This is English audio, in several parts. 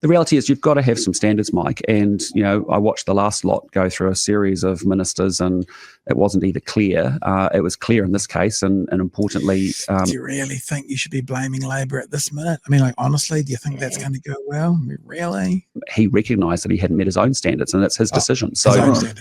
The reality is you've got to have some standards, Mike. And, I watched the last lot go through a series of ministers and it wasn't either clear. It was clear in this case. And importantly... do you really think you should be blaming Labor at this minute? I mean, honestly, do you think that's going to go well? I mean, really? He recognised that he hadn't met his own standards and it's his decision. So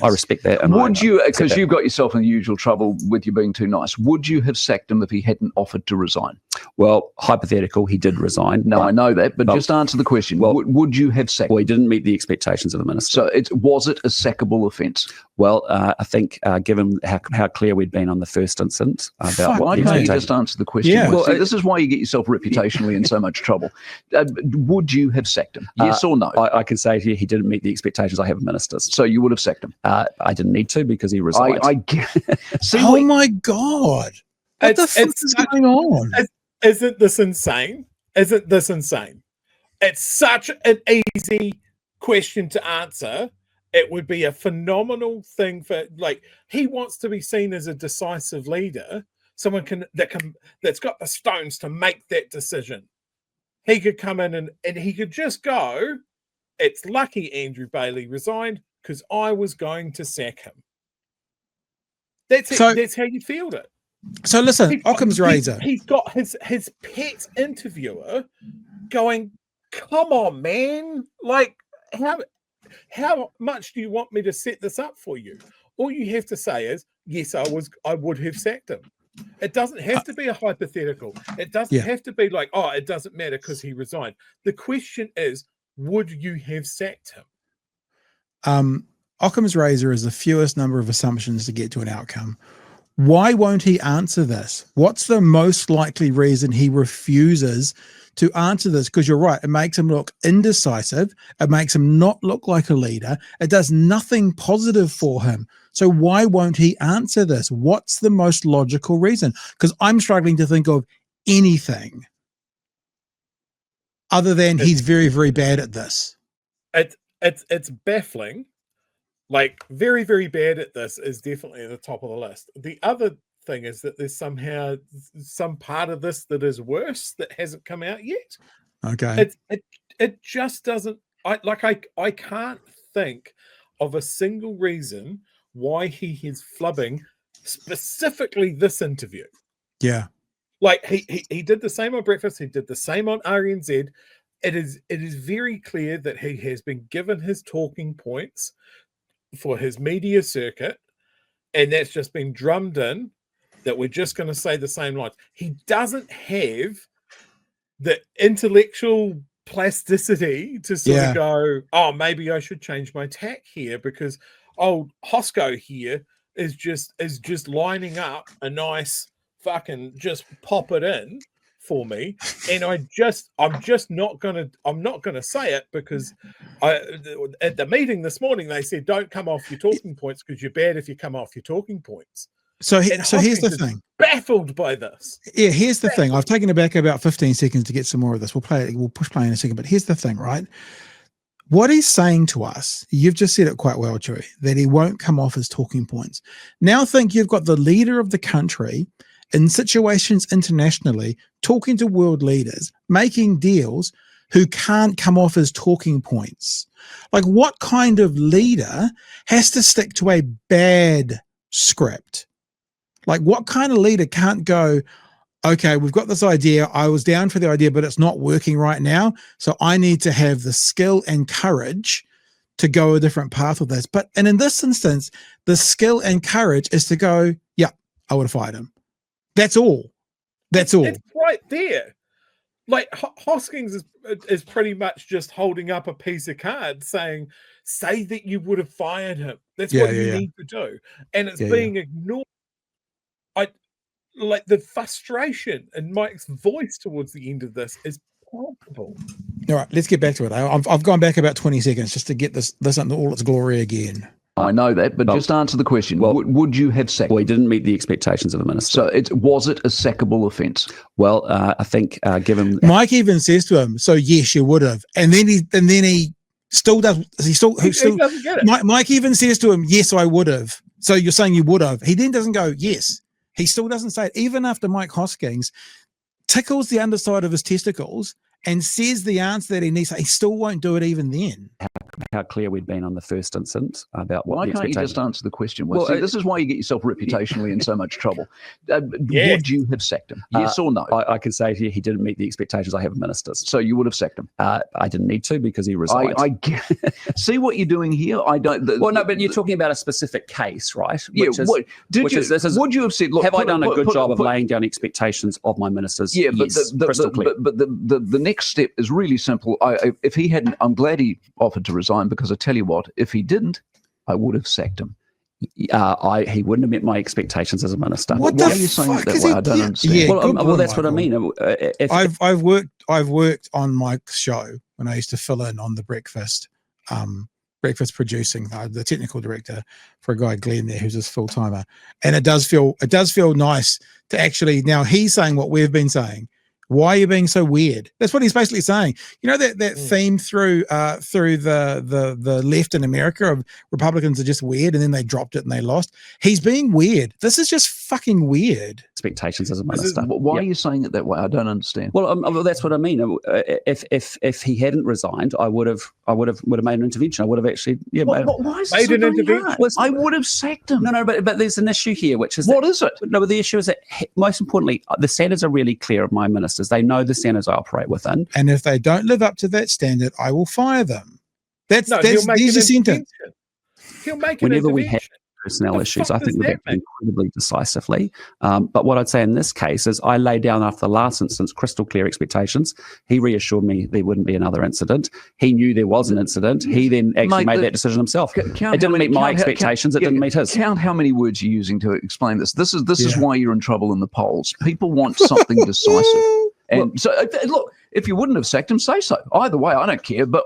I respect that. And would you, because you've got yourself in the usual trouble with you being too nice, would you have sacked him if he hadn't offered to resign? Well, hypothetical, he did resign. No, I know that, but just answer the question. Well, would you have sacked him? Well, he didn't meet the expectations of the minister. So was it a sackable offence? Well, I think given how clear we'd been on the first incident about why can't you just answer the question? Yeah. Well, see, this is why you get yourself reputationally in so much trouble. Would you have sacked him? Yes or no? I can say to you he didn't meet the expectations I have of ministers. So you would have sacked him? I didn't need to because he resigned. Oh my God. What the fuck is going on? Isn't this insane? Isn't this insane? It's such an easy question to answer. It would be a phenomenal thing for, he wants to be seen as a decisive leader, someone that's got the stones to make that decision. He could come in and he could just go, it's lucky Andrew Bailey resigned because I was going to sack him. That's how you feel it. So listen, Occam's razor. He's got his pet interviewer going, come on, man. How much do you want me to set this up for you? All you have to say is, yes, I would have sacked him. It doesn't have to be a hypothetical. It doesn't have to be like, it doesn't matter because he resigned. The question is, would you have sacked him? Occam's razor is the fewest number of assumptions to get to an outcome. Why won't he answer this? What's the most likely reason he refuses to answer this? Because you're right, it makes him look indecisive. It makes him not look like a leader. It does nothing positive for him. So why won't he answer this? What's the most logical reason? Because I'm struggling to think of anything other than he's very, very bad at this. It's baffling. Very, very bad at this is definitely at the top of the list. The other thing is that there's somehow some part of this that is worse that hasn't come out yet. Okay. It just doesn't. I can't think of a single reason why he is flubbing specifically this interview. Yeah. He did the same on Breakfast. He did the same on RNZ. It is very clear that he has been given his talking points for his media circuit, and that's just been drummed in that we're just going to say the same lines. He doesn't have the intellectual plasticity to sort of go, maybe I should change my tack here because old Hosco here is just lining up a nice fucking just pop it in for me, and I'm not gonna say it because at the meeting this morning they said don't come off your talking points because you're bad if you come off your talking points. So here's the thing. Baffled by this. Yeah, here's the thing. I've taken it back about 15 seconds to get some more of this. We'll push play in a second, but here's the thing, right? What he's saying to us, you've just said it quite well, Chewie, that he won't come off his talking points. Now think you've got the leader of the country in situations internationally, talking to world leaders, making deals who can't come off as talking points. What kind of leader has to stick to a bad script? What kind of leader can't go, okay, we've got this idea. I was down for the idea, but it's not working right now. So I need to have the skill and courage to go a different path with this. And in this instance, the skill and courage is to go, yeah, I would have fired him. That's all. It's right there. Hoskins is pretty much just holding up a piece of card saying, say that you would have fired him. That's what you need to do. And it's being ignored. The frustration in Mike's voice towards the end of this is palpable. All right, let's get back to it. I've gone back about 20 seconds just to get this in all its glory again. I know that, but just answer the question. Would you have sacked? Well, he didn't meet the expectations of the minister. So was it a sackable offence? Well, I think given Mike even says to him, "So yes, you would have," and then he still does. He doesn't get it. Mike even says to him, "Yes, I would have." So you're saying you would have. He then doesn't go, "Yes." He still doesn't say it, even after Mike Hoskins tickles the underside of his testicles and says the answer that he needs, he still won't do it even then. How clear we'd been on the first instance about what Why the can't you expectation. just answer the question? Well, see, this is why you get yourself reputationally in so much trouble. Yes. Would you have sacked him? Yes or no? I can say to you, he didn't meet the expectations I have of ministers. So you would have sacked him? I didn't need to because he resigned. See what you're doing here? I don't. Well, no, but you're talking about a specific case, right? Yeah. Would you have said? Look, have I done a good job of laying down expectations of my ministers? Yeah, but yes, crystal clear. But the next step is really simple. If he hadn't, I'm glad he offered to resign, because I tell you what, if he didn't, I would have sacked him. He wouldn't have met my expectations as a minister. What Why the are you saying fuck it that is way? he- I don't yeah, understand. yeah. Well, Good well, point, that's what I Michael. mean. I've worked on Mike's show when I used to fill in on the breakfast producing, the technical director for a guy Glenn there who's his full timer, and it does feel nice to actually, now he's saying what we've been saying. Why are you being so weird? That's what he's basically saying. You know that theme through the left in America of Republicans are just weird, and then they dropped it and they lost. He's being weird. This is just fucking weird. Expectations as a minister. Why are you saying it that way? I don't understand. Well, that's what I mean. If he hadn't resigned, I would have made an intervention. I would have actually Why is Made it an so intervention. hard? I would have sacked him. No, but there's an issue here, which is What is it? No, but the issue is that most importantly, the standards are really clear of my ministers. They know the standards I operate within. And if they don't live up to that standard, I will fire them. He'll make There's an your sentence. intervention. He'll make an Whenever we have intervention. personnel The issues, fuck I think does we've that acted mean? incredibly decisively. But what I'd say in this case is I laid down after the last instance crystal clear expectations. He reassured me there wouldn't be another incident. He knew there was an incident. He then actually made that decision himself. It didn't meet my expectations. It didn't meet his. Count how many words you're using to explain this. This is why you're in trouble in the polls. People want something decisive. And so, look, if you wouldn't have sacked him, say so. Either way, I don't care. But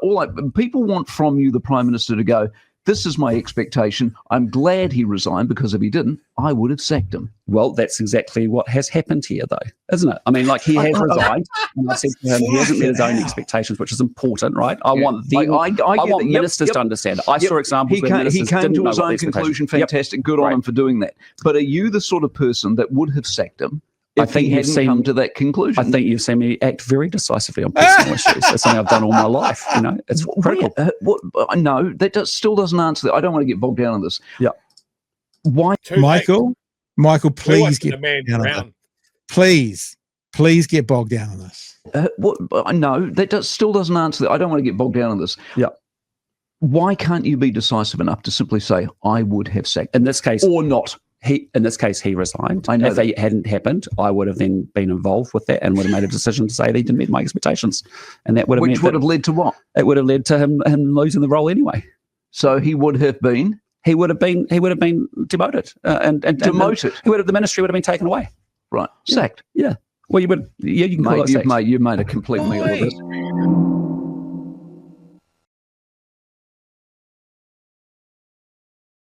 people want from you, the Prime Minister, to go, this is my expectation. I'm glad he resigned, because if he didn't, I would have sacked him. Well, that's exactly what has happened here, though, isn't it? I mean, like, he has resigned, and I said to him, he hasn't met his own expectations, which is important, right? I want ministers to understand. I saw examples where ministers didn't know to his what the own expectations. conclusion. Fantastic. Good on him for doing that. But are you the sort of person that would have sacked him if he hadn't come to that conclusion? I think you've seen me act very decisively on personal issues. That's something I've done all my life. You know, it's critical. No, that still doesn't answer that. I don't want to get bogged down in this. Yeah. Why, Michael, please get the man down on drown. that. Please get bogged down on this. no, that still doesn't answer that. I don't want to get bogged down in this. Yeah. Why can't you be decisive enough to simply say, I would have sacked him? In this case, or not? In this case, he resigned. I know if it hadn't happened, I would have then been involved with that and would have made a decision to say that he didn't meet my expectations, and that would have Which would have led to what? It would have led to him losing the role anyway. So he would have been. He would have been demoted and Demoted. The ministry would have been taken away. Right, sacked. Yeah. Well, you would. Yeah, you can call it sacked. You've made a complete meal of this.